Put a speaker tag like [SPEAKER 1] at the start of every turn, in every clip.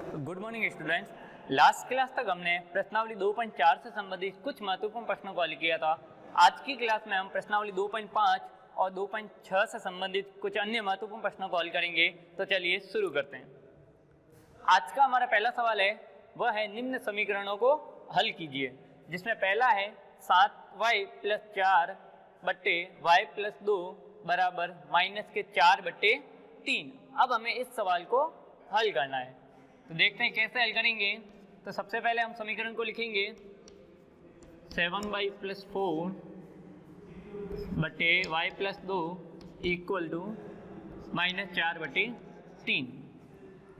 [SPEAKER 1] Good morning students. Last class तक हमने प्रश्नावली 2.4 से संबंधित कुछ महत्वपूर्ण प्रश्नों को हल किया था। आज की क्लास में हम प्रश्नावली 2.5 और 2.6 से संबंधित कुछ अन्य महत्वपूर्ण प्रश्नों को हल करेंगे। तो चलिए शुरू करते हैं। आज का हमारा पहला सवाल है, वह है निम्न समीकरणों को हल कीजिए, जिसमें पहला है 7y + 4 बट्टे y + 2 बराबर -4/3। अब हमें इस सवाल को हल करना है, तो देखते हैं कैसे हल करेंगे। तो सबसे पहले हम समीकरण को लिखेंगे 7y + 4 बटे y + 2 = -4/3।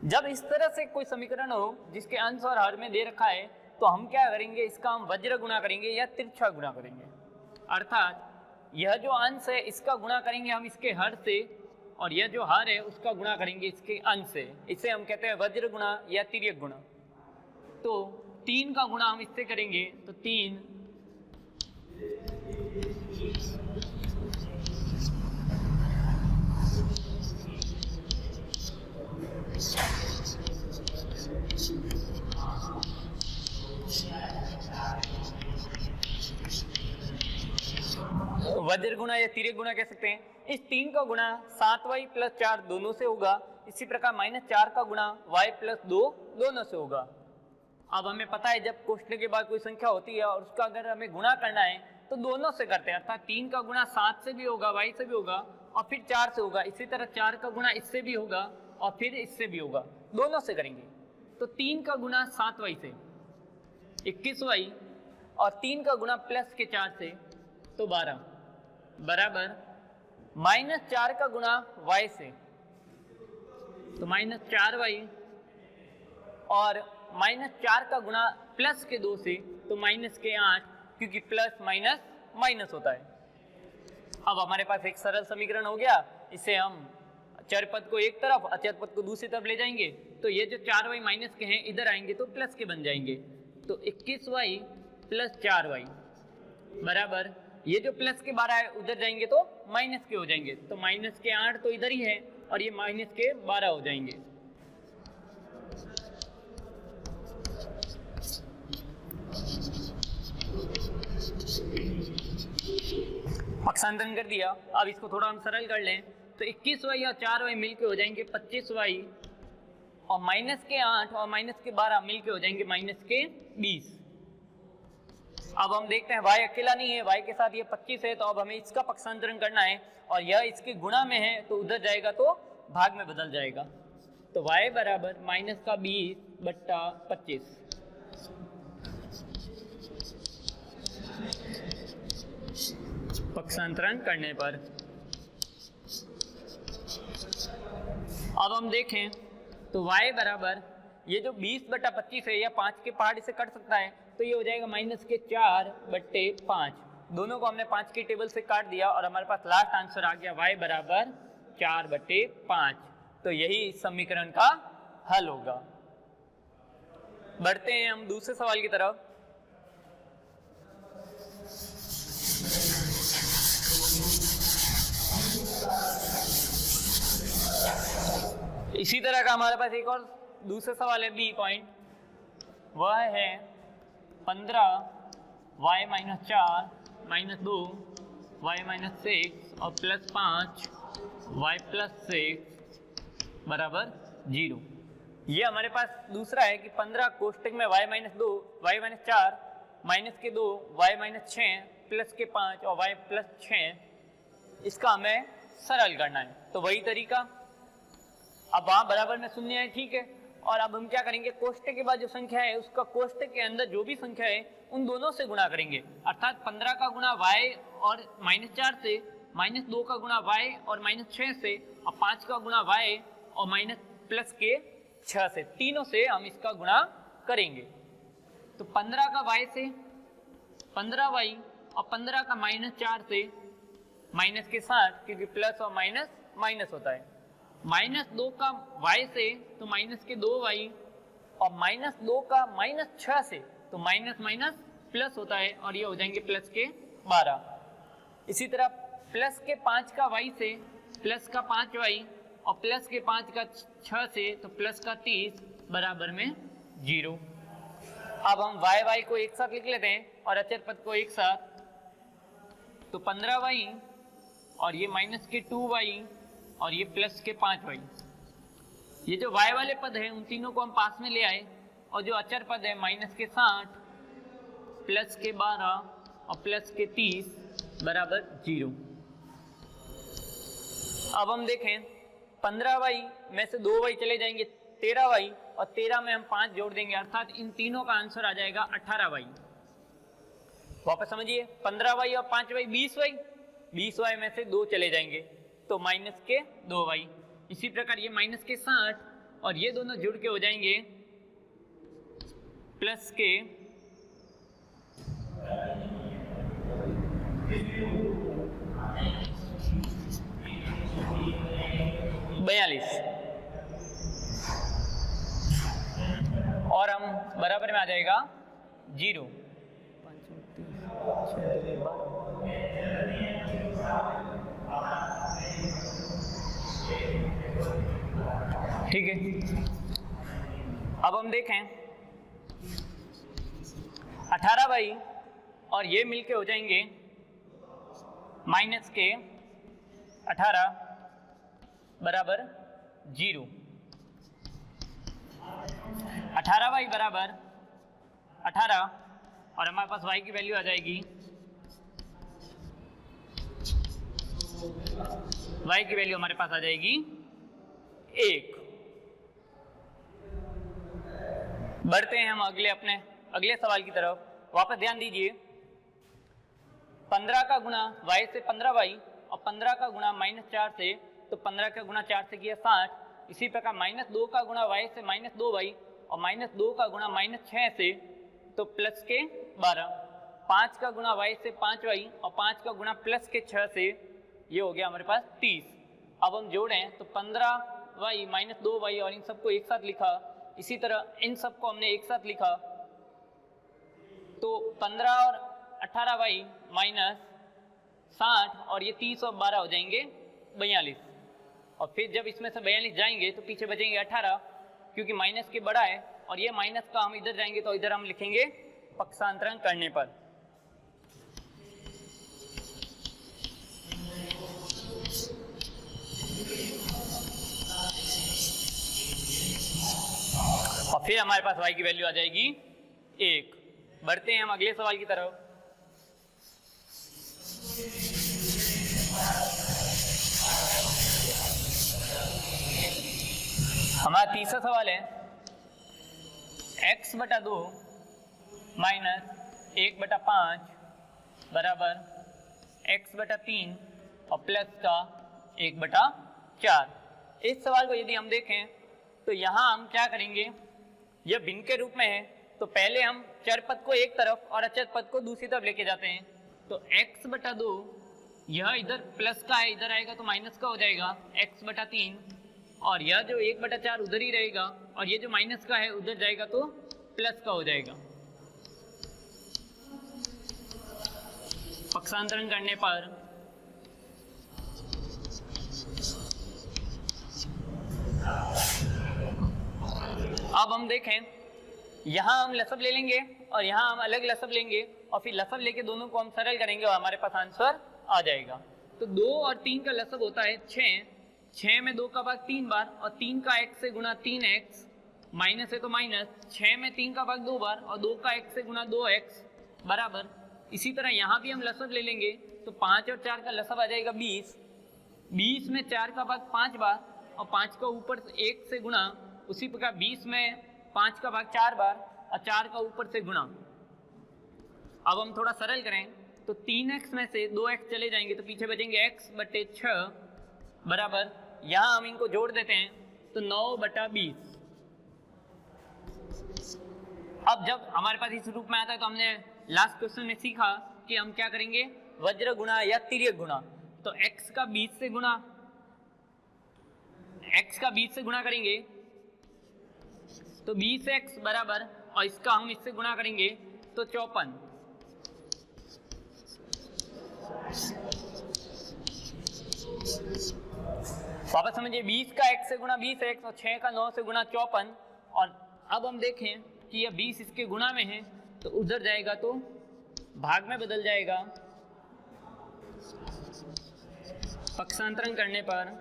[SPEAKER 1] जब इस तरह से कोई समीकरण हो जिसके अंश और हर में दे रखा है, तो हम क्या करेंगे, इसका हम वज्र गुणा करेंगे या तिरछा गुणा करेंगे। अर्थात यह जो अंश है इसका गुणा करेंगे हम इसके हर से, और यह जो हर है उसका गुणा करेंगे इसके अंश से। इसे हम कहते हैं वज्र गुणा या तिर्यक गुणा। तो 3 का गुणा हम इससे करेंगे, तो 3 वज्र गुणा या तिर्यक गुणा कह सकते हैं। इस 3 का गुणा 7y + 4 दोनों से होगा। इसी प्रकार -4 का गुणा y + 2 दोनों से होगा। अब हमें पता है जब कोष्ठक के बाद कोई संख्या होती है और उसका अगर हमें गुणा करना है तो दोनों से करते हैं। अर्थात 3 का गुणा 7 से भी होगा, y से भी होगा और फिर 4 से होगा। इसी तरह 4 का गुणा इससे भी होगा और फिर इससे भी होगा, दोनों से करेंगे। तो 3 का गुणा 7y से 21y और 3 का गुणा प्लस के 4 से तो 12 बराबर -4 का गुणा y से तो -4y और -4 का गुणा प्लस के 2 से तो -8, क्योंकि प्लस माइनस माइनस होता है। अब हमारे पास एक सरल समीकरण हो गया। इसे हम चर पद को एक तरफ, अचर पद को दूसरी तरफ ले जाएंगे, तो ये जो 4y माइनस के हैं इधर आएंगे तो प्लस के बन जाएंगे। तो 21y + 4y बराबर ये जो प्लस के 12 है उधर जाएंगे तो माइनस के हो जाएंगे। तो -8 तो इधर ही है और ये -12 हो जाएंगे। पक्षांतरण कर दिया। अब इसको थोड़ा हम सरल कर लें, तो 21y और 4y मिलके हो जाएंगे 25y और -8 और -12 मिलके हो जाएंगे -20। अब हम देखते हैं y अकेला नहीं है, y के साथ ये 25 है, तो अब हमें इसका पक्षांतरण करना है और यह इसके गुणा में है तो उधर जाएगा तो भाग में बदल जाएगा। तो y बराबर -20/25। पक्षांतरण करने पर अब हम देखें तो y बराबर ये जो 20/25 है या 5 के पहाड़ इसे कट सकता है, तो ये हो जाएगा -4/5। दोनों को हमने 5 की टेबल से काट दिया और हमारे पास लास्ट आंसर आ गया y बराबर 4/5। तो यही इस समीकरण का हल होगा। बढ़ते हैं हम दूसरे सवाल की तरफ। इसी तरह का हमारे पास एक और दूसरा सवाल है, बी पॉइंट। वह है 15y - 4 - 2 y - 6 और +5 y + 6 बराबर 0। ये हमारे पास दूसरा है कि 15 कोष्टक में y - 2 y - 4 -2 y - 6 +5 और y + 6, इसका हमें सरल करना है। तो वही तरीका, अब वहाँ बराबर में शून्य है, ठीक है। और अब हम क्या करेंगे, कोष्टक के बाद जो संख्या है उसका कोष्टक के अंदर जो भी संख्या है उन दोनों से गुणा करेंगे। अर्थात 15 का गुणा y और -4 से, -2 का गुणा y और -6 से और 5 का गुणा y और +6 से, तीनों से हम इसका गुणा करेंगे। तो 15 का y से 15y और 15 का -4 से माइनस के साथ, क्योंकि प्लस और माइनस माइनस होता है। -2 का y से तो -2y और -2 का -6 से तो माइनस माइनस प्लस होता है और ये हो जाएंगे +12। इसी तरह +5 का y से +5y और +5 का 6 से तो +30 बराबर में 0। अब हम y को एक साथ लिख लेते हैं और अचर पद को एक साथ, तो 15y और ये माइनस के 2y और ये प्लस के 5y। ये जो y वाले पद हैं उन तीनों को हम पास में ले आए, और जो अचर पद है माइनस के 60 प्लस के 12 और प्लस के 30 बराबर 0। अब हम देखें 15y में से 2y चले जाएंगे 13y, और 13 में हम 5 जोड़ देंगे, अर्थात इन तीनों का आंसर आ जाएगा 18y। वापस समझिए, 15y और 5y 20y, 20y में से 2 चले जाएंगे तो माइनस के 2y। इसी प्रकार ये माइनस के 60 और ये दोनों जुड़ के हो जाएंगे प्लस के 42, और हम बराबर में आ जाएगा 0। ठीक है, अब हम देखें 18y और ये मिलके हो जाएंगे माइनस के 18 बराबर 0। 18y बराबर 18 और हमारे पास y की वैल्यू आ जाएगी, y की वैल्यू हमारे पास आ जाएगी 1। बढ़ते हैं हम अगले सवाल की तरफ। वापस ध्यान दीजिए, 15 का गुणा y से 15y और 15 का गुणा -4 से, तो 15 का गुणा 4 से किया 60। इसी प्रकार -2 का गुणा y से -2y और -2 का गुणा -6 से, तो प्लस के 12। 5 का गुणा y से 5y और 5 का गुणा प्लस के 6 से, ये हो गया हमारे पास 30। अब हम जोड़ें तो 15y -2y और इन सबको एक साथ लिखा, इसी तरह इन सबको हमने एक साथ लिखा, तो 15 और 18y -60 और ये 30 और 12 हो जाएंगे 42। और फिर जब इसमें से 42 जाएंगे तो पीछे बचेंगे 18, क्योंकि माइनस के बड़ा है, और ये माइनस का हम इधर जाएंगे तो इधर हम लिखेंगे पक्षांतरण करने पर। और फिर हमारे पास y की वैल्यू आ जाएगी 1। बढ़ते हैं हम अगले सवाल की तरफ। हमारा तीसरा सवाल है x/2 - 1/5 बराबर x/3 और प्लस का 1/4। इस सवाल को यदि हम देखें तो यहाँ हम क्या करेंगे, यह भिन्न के रूप में है, तो पहले हम चर पद को एक तरफ और अचर पद को दूसरी तरफ लेके जाते हैं। तो x/2 यह इधर प्लस का है, इधर आएगा तो माइनस का हो जाएगा x/3, और यह जो 1/4 उधर ही रहेगा, और ये जो माइनस का है उधर जाएगा तो प्लस का हो जाएगा। पक्षांतरण करने पर अब हम देखें, यहाँ हम लसब ले लेंगे और यहाँ हम अलग लसब लेंगे, और फिर लसब लेके दोनों को हम सरल करेंगे और हमारे पास आंसर आ जाएगा। तो 2 और 3 का लसब होता है 6, 6 में 2 का भाग 3 बार, और 3 का x से गुणा 3x, माइनस है तो माइनस, 6 में 3 का भाग 2 बार और 2 का x से गुणा 2x बराबर। इसी तरह यहाँ भी हम लसब ले लेंगे, तो 5 और 4 का लसब आ जाएगा 20, 20 में 4 का भाग 5 बार और 5 का ऊपर 1 से गुणा, उसी प्रकार 20 में 5 का भाग 4 बार और 4 का ऊपर से गुणा। अब हम थोड़ा सरल करें तो 3x में से 2x चले जाएंगे तो पीछे बचेंगे x/6 बराबर, यहाँ हम इनको जोड़ देते हैं तो 9/20। अब जब हमारे पास इस रूप में आता है तो हमने लास्ट क्वेश्चन में सीखा कि हम क्या करेंगे, वज्र गुणा या तिर्यक गुणा। तो x का 20 से गुणा, x का 20 से गुणा करेंगे तो 20x बराबर, और इसका हम इससे गुणा करेंगे तो 54। वापस समझिए, 20 का x से गुणा 20x और 6 का 9 से गुणा 54, और अब हम देखें कि यह 20 इसके गुणा में है, तो उधर जाएगा तो भाग में बदल जाएगा, पक्षांतरण करने पर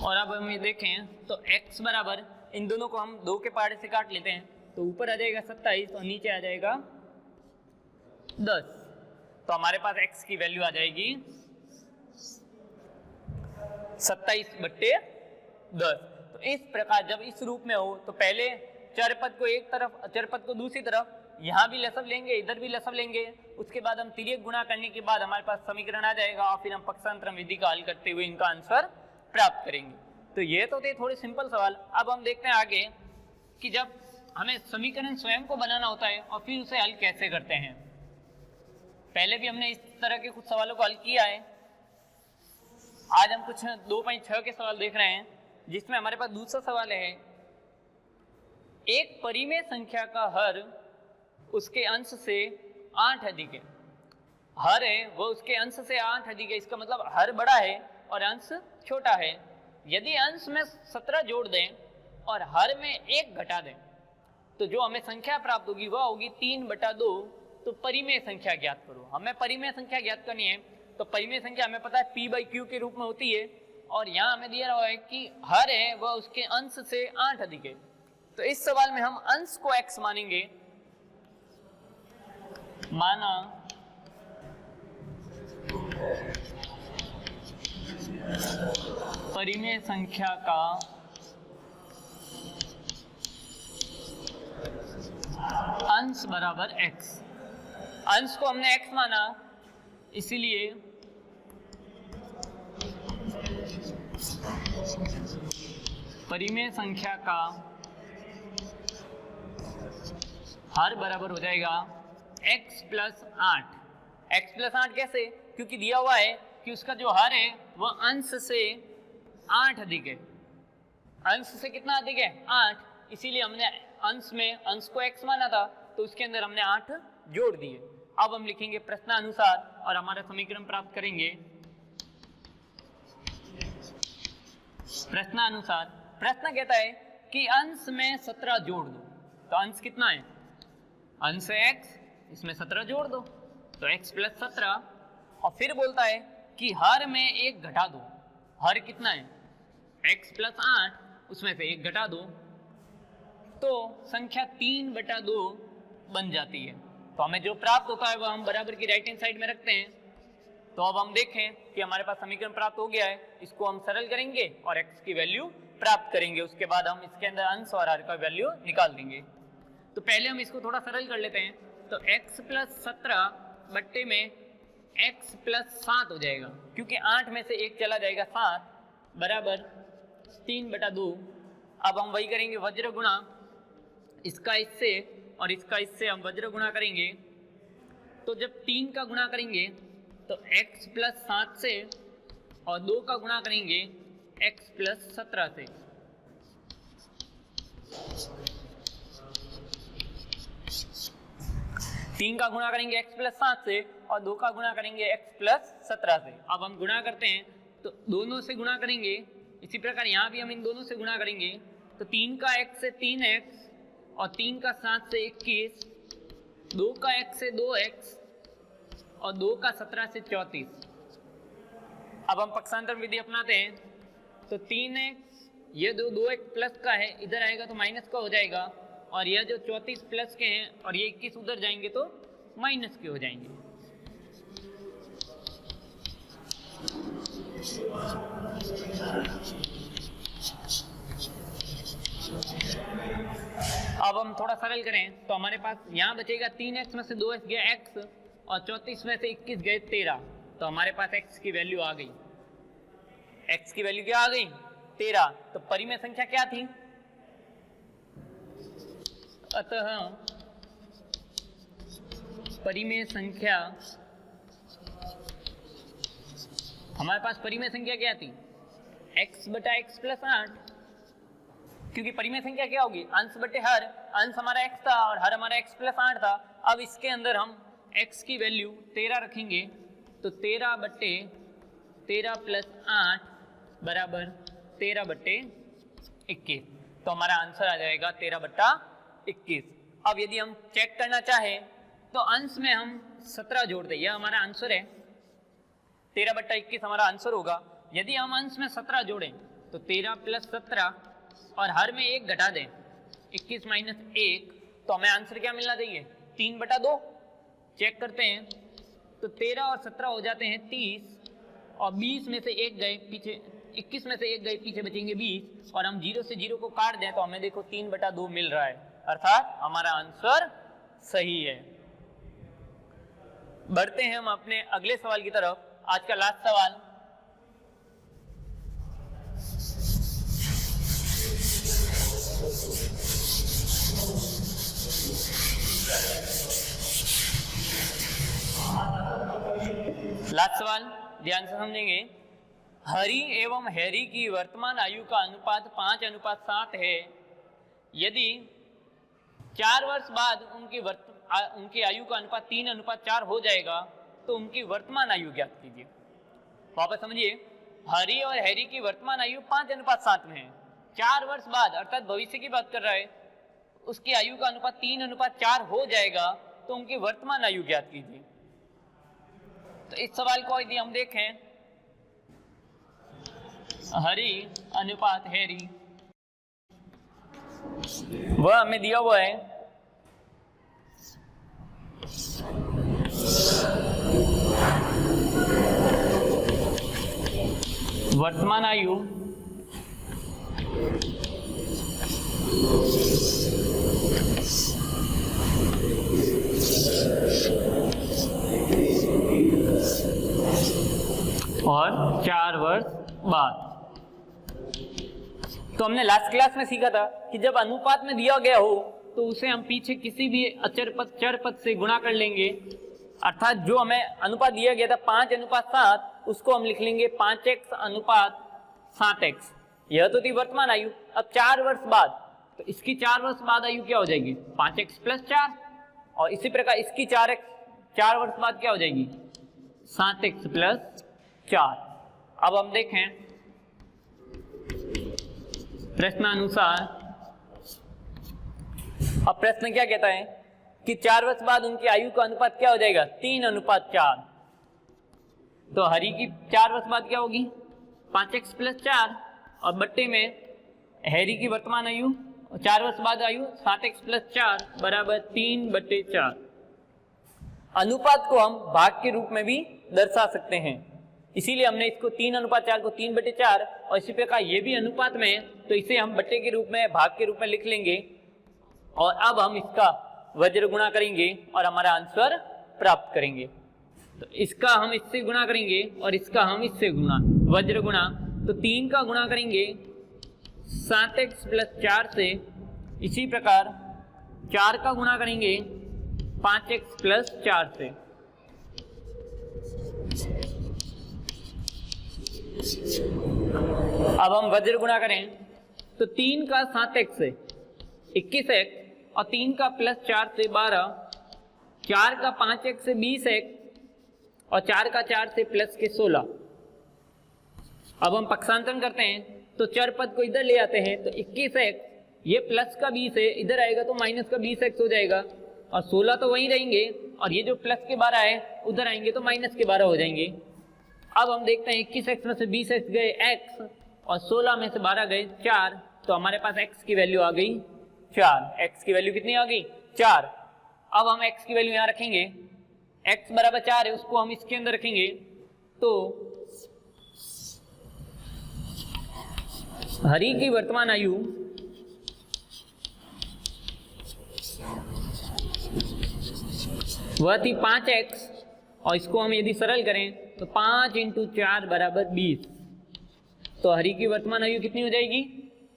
[SPEAKER 1] और अब हम ये देखें तो x बराबर, इन दोनों को हम 2 के पहाड़े से काट लेते हैं, तो ऊपर आ जाएगा 27 और नीचे आ जाएगा 10। तो हमारे पास x की वैल्यू आ जाएगी 27/10। तो इस प्रकार जब इस रूप में हो तो पहले चर पद को एक तरफ, अचर पद को दूसरी तरफ, यहाँ भी लसव लेंगे, इधर भी लसव लेंगे, उसके बाद हम तिर्यक गुणा करने के बाद हमारे पास समीकरण आ जाएगा और फिर हम पक्षांतरण विधि का हल करते हुए इनका आंसर प्राप्त करेंगे। तो ये तो थे थोड़े सिंपल सवाल। अब हम देखते हैं आगे कि जब हमें समीकरण स्वयं को बनाना होता है और फिर उसे हल कैसे करते हैं। पहले भी हमने इस तरह के कुछ सवालों को हल किया है। आज हम कुछ 2.6 के सवाल देख रहे हैं, जिसमें हमारे पास दूसरा सवाल है, एक परिमेय संख्या का हर उसके अंश से 8 अधिक है। हर है वो उसके अंश से 8 अधिक है, इसका मतलब हर बड़ा है और अंश छोटा है। यदि अंश में 17 जोड़ दें और हर में 1 घटा दें तो जो हमें संख्या प्राप्त होगी वह होगी 3/2। तो परिमेय संख्या ज्ञात करो। हमें परिमेय संख्या ज्ञात करनी है, तो परिमेय संख्या हमें पता है p/q के रूप में होती है, और यहाँ हमें दिया हुआ है कि हर है वह उसके अंश से 8 अधिक है। तो इस सवाल में हम अंश को x मानेंगे, माना परिमेय संख्या का अंश बराबर x। अंश को हमने x माना, इसीलिए परिमेय संख्या का हर बराबर हो जाएगा x + 8। x + 8 कैसे? क्योंकि दिया हुआ है कि उसका जो हर है वह अंश से 8 अधिक है। अंश से कितना अधिक है? 8। इसीलिए हमने अंश को x माना था, तो उसके अंदर हमने 8 जोड़ दिए। अब हम लिखेंगे प्रश्नानुसार और हमारा समीकरण प्राप्त करेंगे। प्रश्नानुसार, प्रश्न कहता है कि अंश में 17 जोड़ दो। तो अंश कितना है? अंश है x, इसमें 17 जोड़ दो, तो x + 17। और फिर बोलता है कि हर में 1 घटा दो। हर कितना है? x + 8, उसमें से 1 घटा दो, तो संख्या 3/2 बन जाती है। तो हमें जो प्राप्त होता है वह हम बराबर की राइट हैंड साइड में रखते हैं। तो अब हम देखें कि हमारे पास समीकरण प्राप्त हो गया है, इसको हम सरल करेंगे और x की वैल्यू प्राप्त करेंगे। उसके बाद हम इसके अंदर अंश और हर का वैल्यू निकाल देंगे। तो पहले हम इसको थोड़ा सरल कर लेते हैं। तो x + 17 बट्टे में x + 7 हो जाएगा, क्योंकि 8 में से 1 चला जाएगा 7 बराबर 3/2। अब हम वही करेंगे, वज्र गुणा, इसका इससे और इसका इससे हम वज्र गुणा करेंगे। तो जब 3 का गुणा करेंगे तो x + 7 से, और 2 का गुणा करेंगे x + 17 से। तीन का गुणा करेंगे x + 7 से और 2 का गुणा करेंगे x + 17 से। अब हम गुणा करते हैं तो दोनों से गुणा करेंगे, इसी प्रकार यहाँ भी हम इन दोनों से गुणा करेंगे। तो 3 का x से 3x और 3 का 7 से 21, 2 का x से 2x और 2 का 17 से 34। अब हम पक्षांतर विधि अपनाते हैं। तो 3x, ये 2x प्लस का है, इधर आएगा तो माइनस का हो जाएगा, और यह जो 34 प्लस के हैं और ये 21 उधर जाएंगे तो माइनस के हो जाएंगे। अब हम थोड़ा सरल करें तो हमारे पास यहाँ बचेगा 3x में से 2x गया x और 34 में से 21 गए 13। तो हमारे पास x की वैल्यू आ गई। x की वैल्यू क्या आ गई? 13। तो परिमेय संख्या क्या थी? अतः परिमेय संख्या, हमारे पास परिमेय संख्या क्या थी? x/x + 8। क्योंकि परिमेय संख्या क्या होगी? अंश बटे हर। अंश हमारा x था और हर हमारा x + 8 था। अब इसके अंदर हम x की वैल्यू 13 रखेंगे, तो 13/8 13 + 8 बराबर 13/21। तो हमारा आंसर आ जाएगा 13/21। अब यदि हम चेक करना चाहें तो अंश में हम 17 जोड़ दें, यह हमारा आंसर है। 13/21 हमारा आंसर होगा। यदि हम अंश में 17 जोड़ें तो 13 + 17 और हर में 1 घटा दें, 21 - 1, तो हमें आंसर क्या मिलना चाहिए? 3/2। चेक करते हैं तो 13 और 17 हो जाते हैं 30 और 20 में से 1 गए पीछे, 21 में से 1 गए पीछे, बचेंगे 20 और हम 0 से 0 को काट दें तो हमें देखो 3/2 मिल रहा है, अर्थात हमारा आंसर सही है। बढ़ते हैं हम अपने अगले सवाल की तरफ। आज का लास्ट सवाल, ध्यान से समझेंगे। हरी एवं हैरी की वर्तमान आयु का अनुपात 5:7 है। यदि 4 वर्ष बाद उनकी आयु का अनुपात 3:4 हो जाएगा तो उनकी वर्तमान आयु ज्ञात कीजिए। वापस समझिए, हरी और हैरी की वर्तमान आयु 5:7 में है। 4 वर्ष बाद अर्थात भविष्य की बात कर रहा है, उसकी आयु का अनुपात 3:4 हो जाएगा तो उनकी वर्तमान आयु ज्ञात कीजिए। तो इस सवाल को यदि हम देखें, हरी अनुपात हैरी, वह हमें दिया हुआ है वर्तमान आयु और 4 वर्ष बाद। तो हमने लास्ट क्लास में सीखा था कि जब अनुपात में दिया गया हो तो उसे हम पीछे किसी भी अचर पद चर पद से गुणा कर लेंगे, अर्थात जो हमें अनुपात दिया गया था 5:7, उसको हम लिख लेंगे 5x अनुपात 7x। यह तो थी वर्तमान आयु। अब 4 वर्ष बाद, तो इसकी 4 वर्ष बाद आयु क्या हो जाएगी? 5x + 4, और इसी प्रकार इसकी 4 वर्ष बाद क्या हो जाएगी? 7x + 4। अब हम देखें प्रश्नानुसार। अब प्रश्न क्या कहता है कि 4 वर्ष बाद उनकी आयु का अनुपात क्या हो जाएगा? 3:4। तो हरी की 4 वर्ष बाद क्या होगी? 5x + 4 और बट्टे में हैरी की वर्तमान आयु 4 वर्ष बाद आयु 7x + 4 बराबर 3/4। अनुपात को हम भाग के रूप में भी दर्शा सकते हैं, इसीलिए हमने इसको 3:4 को 3/4 और इसी प्रकार ये भी अनुपात में है तो इसे हम बट्टे के रूप में, भाग के रूप में लिख लेंगे। और अब हम इसका वज्र गुणा करेंगे और हमारा आंसर प्राप्त करेंगे। तो इसका हम इससे गुणा करेंगे और इसका हम इससे गुणा, वज्र गुणा, तो 3 का गुणा करेंगे 7x + 4 से, इसी प्रकार 4 का गुणा करेंगे 5x + 4 से। अब हम वज्र गुणा करें तो 3 का 7x से 21x और 3 का +4 से 12, 4 का 5x से 20x और 4 का 4 से प्लस के 16। अब हम पक्षांतरण करते हैं तो चर पद को इधर ले आते हैं तो 21x, ये प्लस का 20 है, इधर आएगा तो माइनस का 20x हो जाएगा और 16 तो वहीं रहेंगे और ये जो प्लस के 12 है उधर आएंगे तो माइनस के 12 हो जाएंगे। अब हम देखते हैं 21x में से 20x गए x और 16 में से 12 गए 4, तो हमारे पास x की वैल्यू आ गई 4। x की वैल्यू कितनी आ गई? 4। अब हम x की वैल्यू यहाँ रखेंगे, x बराबर 4 है, उसको हम इसके अंदर रखेंगे तो हरी की वर्तमान आयु वह थी 5x और इसको हम यदि सरल करें तो 5 × 4 बराबर 20। तो हरी की वर्तमान आयु कितनी हो जाएगी?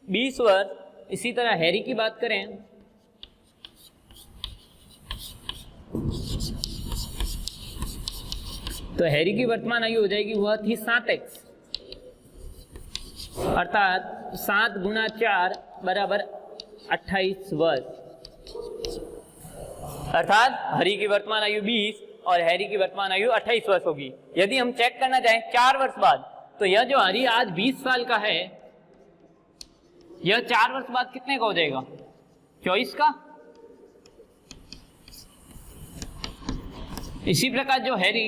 [SPEAKER 1] 20 वर्ष। इसी तरह हैरी की बात करें तो हैरी की वर्तमान आयु हो जाएगी, वह थी 7x, अर्थात 7 × 4 बराबर 28 वर्ष। अर्थात हरी की वर्तमान आयु 20 और हैरी की वर्तमान आयु 28 वर्ष होगी। यदि हम चेक करना चाहें 4 वर्ष बाद, तो यह जो हरी आज 20 साल का है, यह 4 वर्ष बाद कितने का हो जाएगा? 24 का। इसी प्रकार जो हैरी,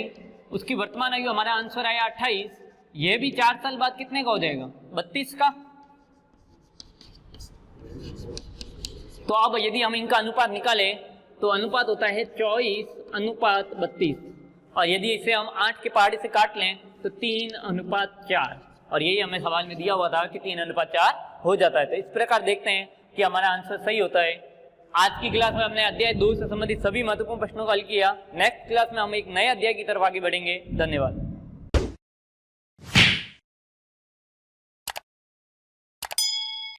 [SPEAKER 1] उसकी वर्तमान आयु हमारा आंसर आया 28, यह भी 4 साल बाद कितने का हो जाएगा? 32 का। तो अब यदि हम इनका अनुपात निकालें तो अनुपात होता है 24:32, और यदि इसे हम 8 के पहाड़े से काट लें तो 3:4, और यही हमें सवाल में दिया हुआ था कि 3:4 हो जाता है। तो इस प्रकार देखते हैं कि हमारा आंसर सही होता है। आज की क्लास में हमने अध्याय 2 से संबंधित सभी महत्वपूर्ण प्रश्नों को हल किया। नेक्स्ट क्लास में हम एक नए अध्याय की तरफ आगे बढ़ेंगे। धन्यवाद।